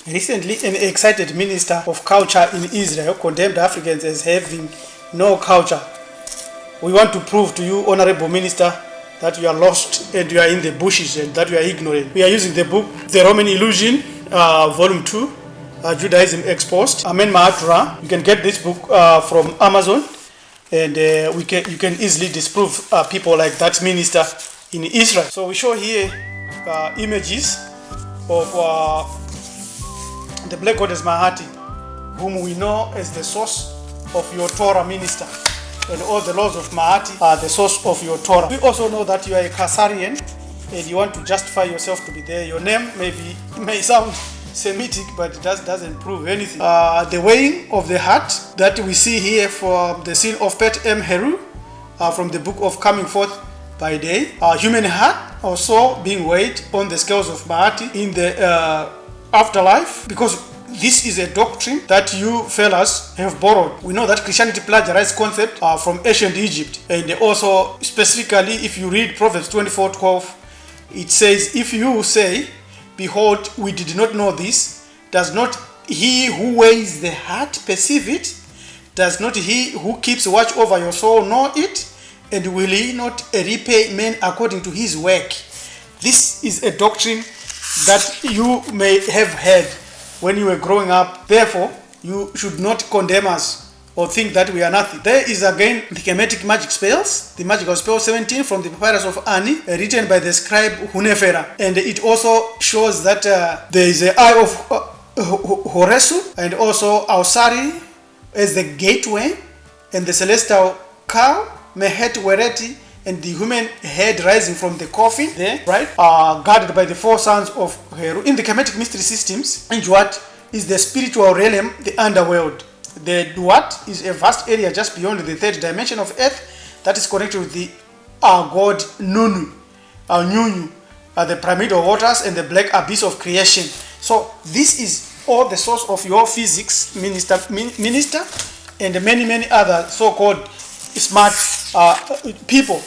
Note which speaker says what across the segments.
Speaker 1: Recently, an excited minister of culture in Israel condemned Africans as having no culture. We want to prove to you, Honorable Minister, that you are lost and you are in the bushes and that you are ignorant. We are using the book, The Roman Illusion, Volume 2, Judaism Exposed, Amen Mahatura. You can get this book from Amazon, and you can easily disprove people like that minister in Israel. So we show here images of the black goddess Mahati, whom we know as the source of your Torah minister. And all the laws of Mahati are the source of your Torah. We also know that you are a Khazarian and you want to justify yourself to be there. Your name may sound Semitic, but it doesn't prove anything. The weighing of the heart that we see here from the scene of Pet M. Heru, from the book of Coming Forth by Day. Human heart also being weighed on the scales of Mahati in the afterlife, because this is a doctrine that you fellas have borrowed. We know that Christianity plagiarized concept from ancient Egypt, and also specifically if you read Proverbs 24:12, it says, if you say, behold, we did not know this, does not he who weighs the heart perceive it? Does not he who keeps watch over your soul know it? And will he not repay men according to his work? This is a doctrine that you may have heard when you were growing up. Therefore, you should not condemn us or think that we are nothing. There is again the Kemetic magic spells, the magical spell 17 from the papyrus of Ani, written by the scribe Hunefera. And it also shows that there is an eye of Horesu and also Ausari as the gateway, and the celestial cow, Mehet Wereti, and the human head rising from the coffin there, right, guarded by the four sons of Heru. In the Kemetic mystery systems, Duat is the spiritual realm, the underworld. The Duat is a vast area just beyond the third dimension of earth that is connected with the god Nunu, Nyunyu, the pyramidal waters and the black abyss of creation. So this is all the source of your physics minister and many other so-called smart people.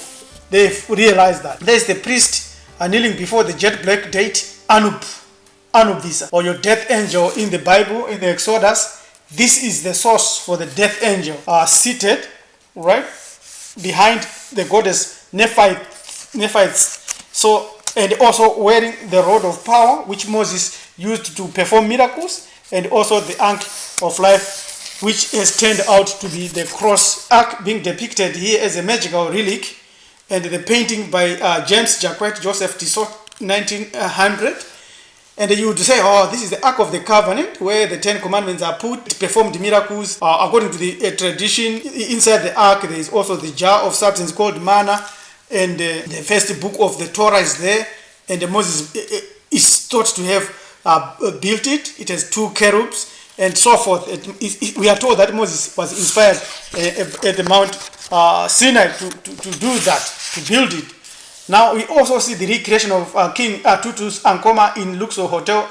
Speaker 1: They've realized that. There's the priest kneeling before the jet black deity Anubis, or your death angel in the Bible, in the Exodus. This is the source for the death angel, seated right behind the goddess Nephites. So, and also wearing the rod of power, which Moses used to perform miracles, and also the ark of life, which has turned out to be the cross, ark being depicted here as a magical relic, and the painting by James Jacquet Joseph Tissot, 1900. And you would say, oh, this is the Ark of the Covenant, where the 10 Commandments are put, performed miracles. According to the tradition, inside the Ark, there is also the jar of substance called manna, and the first book of the Torah is there, and Moses is thought to have built it. It has 2 cherubs, and so forth. We are told that Moses was inspired at the Mount Sinai to do that, to build it. Now we also see the recreation of King Tutu's Ankoma in Luxor Hotel,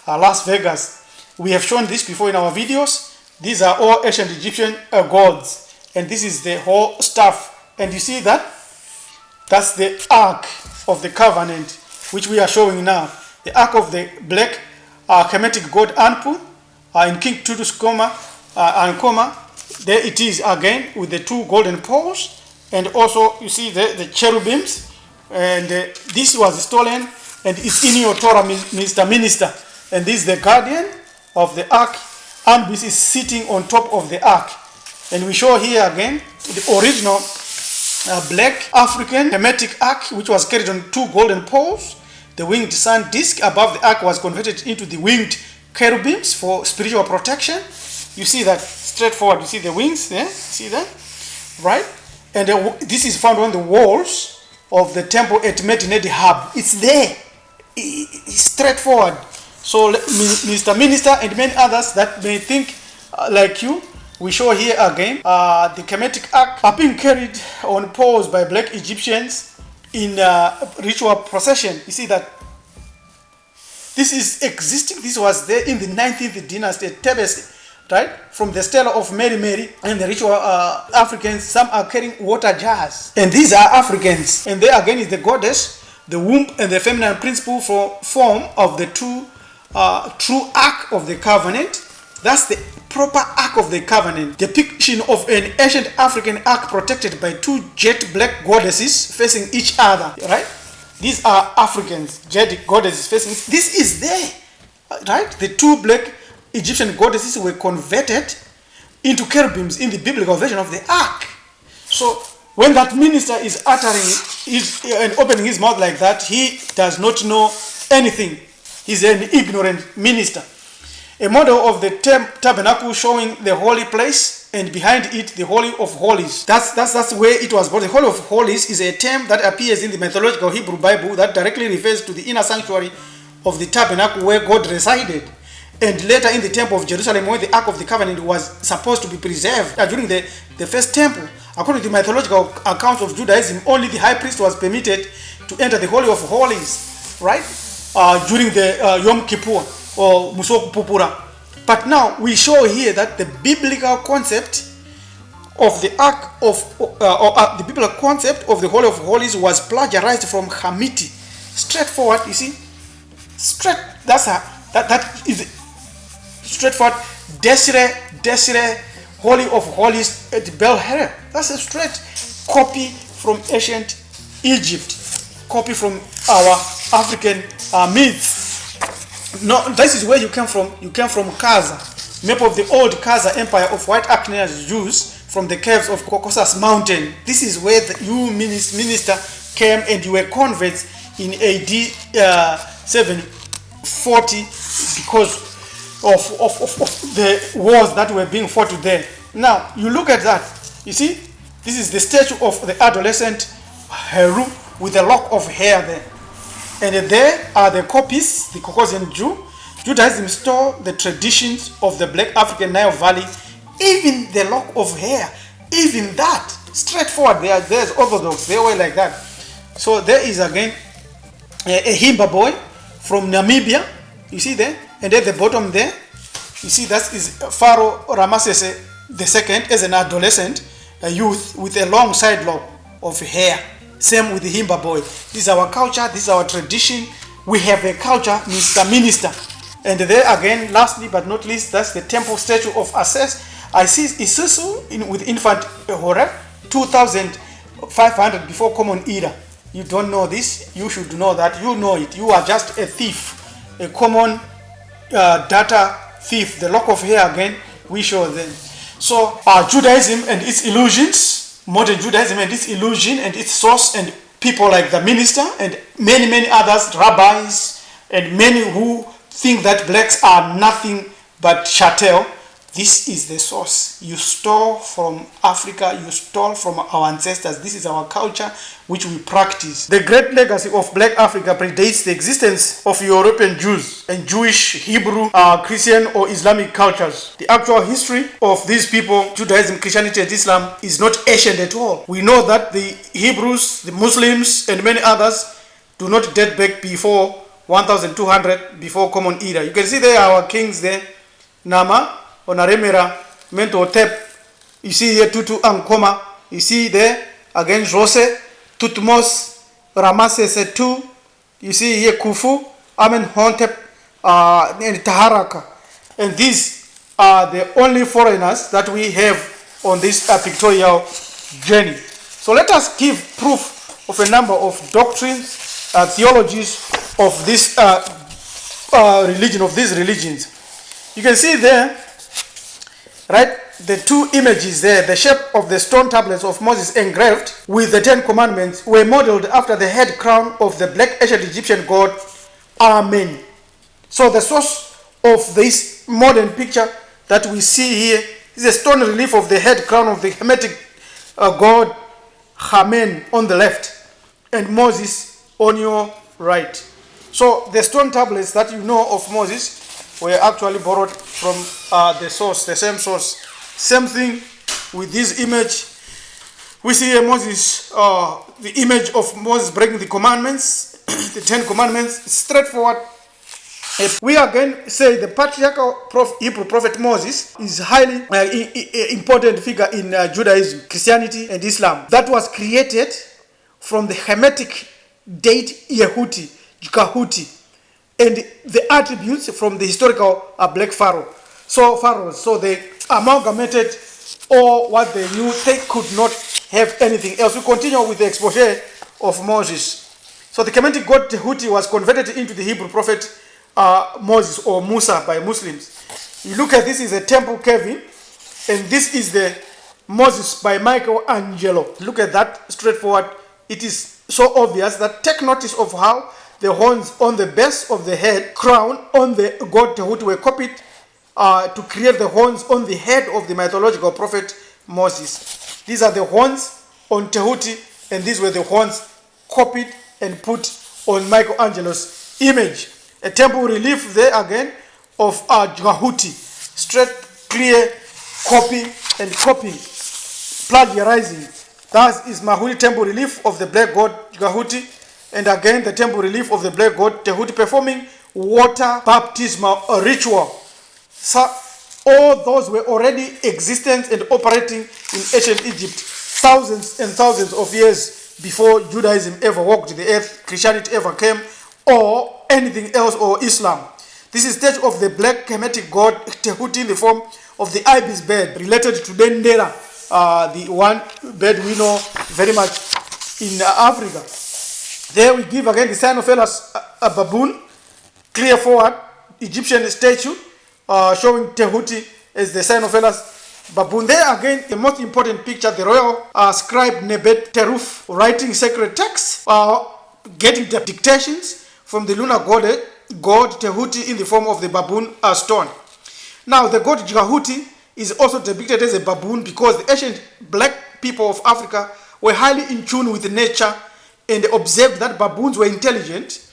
Speaker 1: Las Vegas. We have shown this before in our videos. These are all ancient Egyptian gods, and this is the whole stuff. And you see that? That's the Ark of the Covenant, which we are showing now. The Ark of the black Kemetic god Anpu in King Tutu's Ankoma. There it is again with the 2 golden poles. And also, you see the cherubims, and this was stolen, and it's in your Torah, Mr. Minister. And this is the guardian of the ark. Anubis is sitting on top of the ark. And we show here again the original black African Kemetic ark, which was carried on 2 golden poles. The winged sun disk above the ark was converted into the winged cherubims for spiritual protection. You see that straightforward. You see the wings there? See that? Right? And this is found on the walls of the temple at Medinedi Hub. It's there. It's straightforward. So, Mr. Minister and many others that may think like you, we show here again the Kemetic Ark are being carried on poles by black Egyptians in ritual procession. You see that? This is existing. This was there in the 19th dynasty at Tebes. Right? From the stela of Mary and the ritual Africans, some are carrying water jars. And these are Africans. And there again is the goddess, the womb and the feminine principle form of the 2 true Ark of the Covenant. That's the proper Ark of the Covenant. Depiction of an ancient African ark protected by two jet black goddesses facing each other. Right? These are Africans, jet goddesses facing. This is there. Right? The two black Egyptian goddesses were converted into cherubims in the biblical version of the ark. So when that minister is uttering and opening his mouth like that, he does not know anything. He's an ignorant minister. A model of the tabernacle showing the holy place and behind it the Holy of Holies. That's where it was brought. The Holy of Holies is a term that appears in the mythological Hebrew Bible that directly refers to the inner sanctuary of the tabernacle where God resided. And later in the temple of Jerusalem where the Ark of the Covenant was supposed to be preserved during the first temple. According to the mythological accounts of Judaism, only the high priest was permitted to enter the Holy of Holies, right? During the Yom Kippur or Musok Pupura. But now we show here that the biblical concept of the Ark of the biblical concept of the Holy of Holies was plagiarized from Hamiti. Straightforward, you see? That is straightforward. Desire, Holy of Holies at Bel Her. That's a straight copy from ancient Egypt. Copy from our African myths. No, this is where you came from. You came from Kaza, map of the old Kaza Empire of white African Jews from the caves of Caucasus Mountain. This is where you minister came, and you were converts in AD 740 because of the wars that were being fought there. Now you look at that. You see, this is the statue of the adolescent Heru with a lock of hair there. And there are the copies, the Caucasian Jew. Judaism stole the traditions of the Black African Nile Valley, even the lock of hair, even that, straightforward. There's Orthodox, they were like that. So there is again a Himba boy from Namibia, you see there, and at the bottom there, you see that is Pharaoh Ramesses II as an adolescent, a youth with a long side lock of hair. Same with the Himba boy. This is our culture, this is our tradition. We have a culture, Mr. Minister. And there again, lastly but not least, that's the temple statue of Isusu with infant Horeb, 2500 before Common Era. You don't know this, you should know that. You know it. You are just a thief, a common data thief. The lock of hair again, we show them. So Judaism and its illusions, modern Judaism and its illusion and its source, and people like the minister and many others, rabbis, and many who think that blacks are nothing but chattel. This is the source. You stole from Africa, you stole from our ancestors. This is our culture which we practice. The great legacy of Black Africa predates the existence of European Jews and Jewish, Hebrew, Christian or Islamic cultures. The actual history of these people, Judaism, Christianity and Islam, is not ancient at all. We know that the Hebrews, the Muslims and many others do not date back before 1200 before Common Era. You can see there our kings there, Nama, Onaremera, Mentuhotep. You see here Tutu Ankoma. You see there again Jose, Tutmos, Ramesses II. You see here Khufu, Amenhotep, and Taharaka. And these are the only foreigners that we have on this pictorial journey. So let us give proof of a number of doctrines, theologies of this religion, of these religions. You can see there, right, the two images there, the shape of the stone tablets of Moses engraved with the 10 commandments were modeled after the head crown of the black ancient Egyptian god Amen. So the source of this modern picture that we see here is a stone relief of the head crown of the Hamitic god Amen on the left and Moses on your right. So the stone tablets that you know of Moses were actually borrowed from the source, the same source. Same thing with this image. We see here Moses, the image of Moses breaking the commandments, the 10 commandments, straightforward. We again say the patriarchal Hebrew prophet Moses is highly important figure in Judaism, Christianity and Islam. That was created from the Hamitic deity Yehuti, Jikahuti. and the attributes from the historical black pharaohs. So they amalgamated all what they knew. They could not have anything else. We continue with the exposé of Moses. So the Kemetic god Tehuti was converted into the Hebrew prophet Moses or Musa by Muslims. You look at this is a temple caving, and this is the Moses by Michelangelo. Look at that, straightforward. It is so obvious that take notice of how the horns on the base of the head, crown on the god Tehuti were copied to create the horns on the head of the mythological prophet Moses. These are the horns on Tehuti, and these were the horns copied and put on Michelangelo's image. A temple relief there again of Jgahuti. Straight, clear, copy and copying. Plagiarizing. Thus is Mahuli temple relief of the black god Jgahuti, and again the temple relief of the black god Tehuti performing water baptismal ritual. So all those were already existent and operating in ancient Egypt thousands and thousands of years before Judaism ever walked the earth, Christianity ever came, or anything else, or Islam. This is stage of the black Kemetic god Tehuti in the form of the ibis bird, related to Dendera, the one bird we know very much in Africa. There we give again the sign of Elas, a baboon, clear forward, Egyptian statue, showing Tehuti as the sign of Elas baboon. There again, the most important picture, the royal scribe Nebet Teruf writing sacred texts, getting the dictations from the lunar god Tehuti in the form of the baboon stone. Now, the god Jgahuti is also depicted as a baboon because the ancient black people of Africa were highly in tune with nature and observed that baboons were intelligent,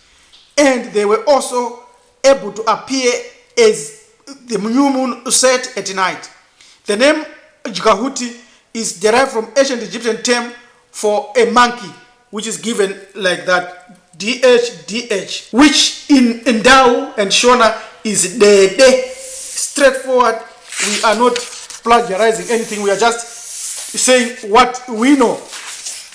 Speaker 1: and they were also able to appear as the new moon set at night. The name Jgahuti is derived from ancient Egyptian term for a monkey, which is given like that, DH, which in Ndau and Shona is Dede. Straightforward, we are not plagiarizing anything, we are just saying what we know.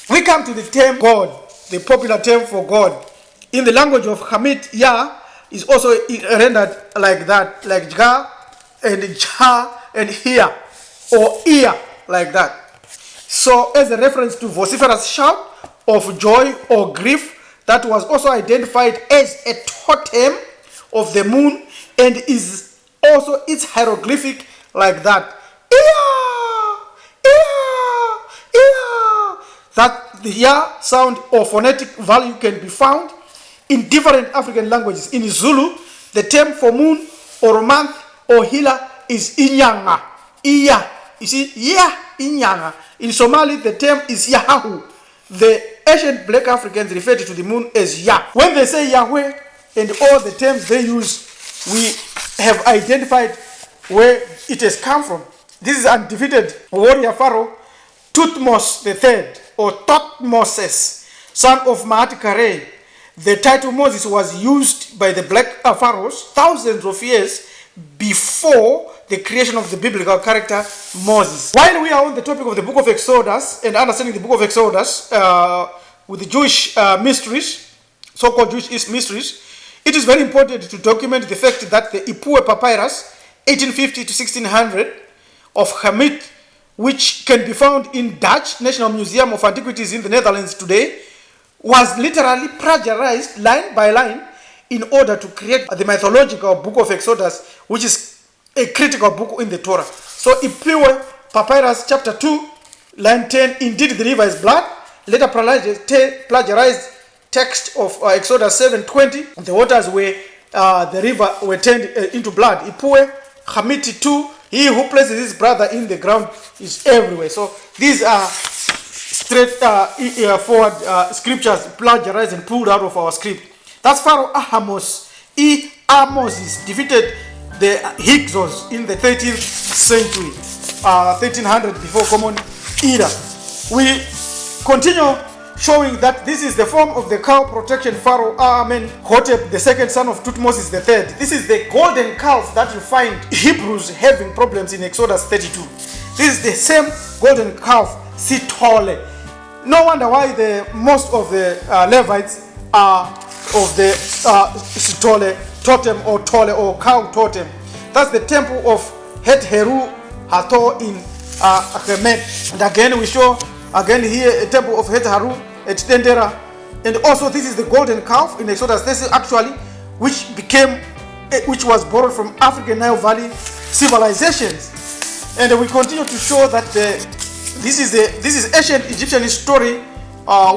Speaker 1: We come to the term God, the popular term for God. In the language of Hamid, Yah is also rendered like that, like Jga and Jah and Here, or ear, like that. So as a reference to vociferous shout of joy or grief, that was also identified as a totem of the moon, and is also its hieroglyphic like that. That the ya sound or phonetic value can be found in different African languages. In Zulu, the term for moon or month or healer is inyanga. Iya. You see, yeah, inyanga. In Somali, the term is Yahahu. The ancient black Africans referred to the moon as Yah. When they say Yahweh and all the terms they use, we have identified where it has come from. This is undefeated warrior pharaoh Thutmose III, or Thutmoses, son of Maat Kare. The title Moses was used by the black pharaohs thousands of years before the creation of the biblical character Moses. While we are on the topic of the book of Exodus and understanding the book of Exodus with the Jewish mysteries, so-called Jewish mysteries, it is very important to document the fact that the Ipuwe papyrus, 1850 to 1600 of Hamid, which can be found in Dutch National Museum of Antiquities in the Netherlands today, was literally plagiarized line by line in order to create the mythological book of Exodus, which is a critical book in the Torah. So Ipuwe papyrus chapter 2, line 10, indeed the river is blood. Later plagiarized text of Exodus 7:20, the waters were the river were turned into blood. Ipuwe Hamiti 2, he who places his brother in the ground is everywhere. So these are straight forward scriptures plagiarized and pulled out of our script. That's Pharaoh Ahmose. Ahmose defeated the Hyksos in the 13th century, 1300 before Common Era. We continue showing that this is the form of the cow protection Pharaoh Amenhotep, the second son of Thutmose III. This is the golden calf that you find Hebrews having problems in Exodus 32. This is the same golden calf, Sitole. No wonder why most of the Levites are of the Stole totem or Tole or cow totem. That's the temple of Het Heru Hathor in Kemet. And again we show again here a temple of Het Heru at Dendera. And also this is the golden calf in Exodus. This is actually which was borrowed from African Nile Valley civilizations. And we continue to show that this is ancient Egyptian story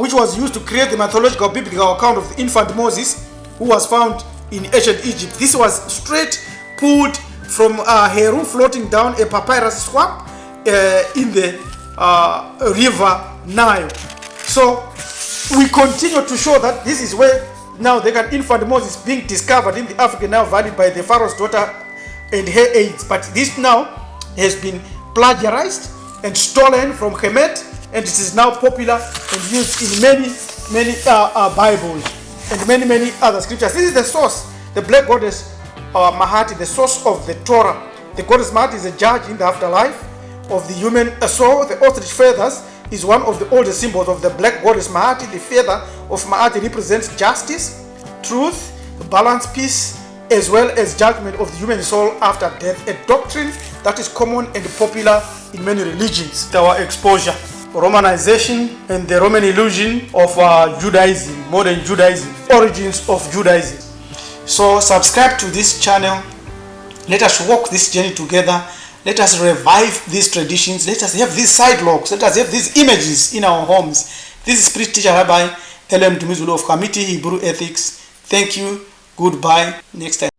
Speaker 1: which was used to create the mythological biblical account of the infant Moses who was found in ancient Egypt. This was straight pulled from Heru floating down a papyrus swamp in the river Nile. So we continue to show that this is where now the infant Moses being discovered in the African Nile Valley by the Pharaoh's daughter and her aides. But this now has been plagiarized and stolen from Kemet, and it is now popular and used in many Bibles and many other scriptures. This is the source, the black goddess Mahati, the source of the Torah. The goddess Mahati is a judge in the afterlife of the human soul. The ostrich feathers is one of the oldest symbols of the black goddess Mahati. The feather of Mahati represents justice, truth, balance, peace, as well as judgment of the human soul after death, a doctrine that is common and popular in many religions. Our exposure, Romanization and the Roman illusion of Judaism, modern Judaism, origins of Judaism. So subscribe to this channel. Let us walk this journey together. Let us revive these traditions. Let us have these sidewalks. Let us have these images in our homes. This is Priest Teacher Rabbi L.M. Dumizulu of Committee Hebrew Ethics. Thank you. Goodbye. Next time.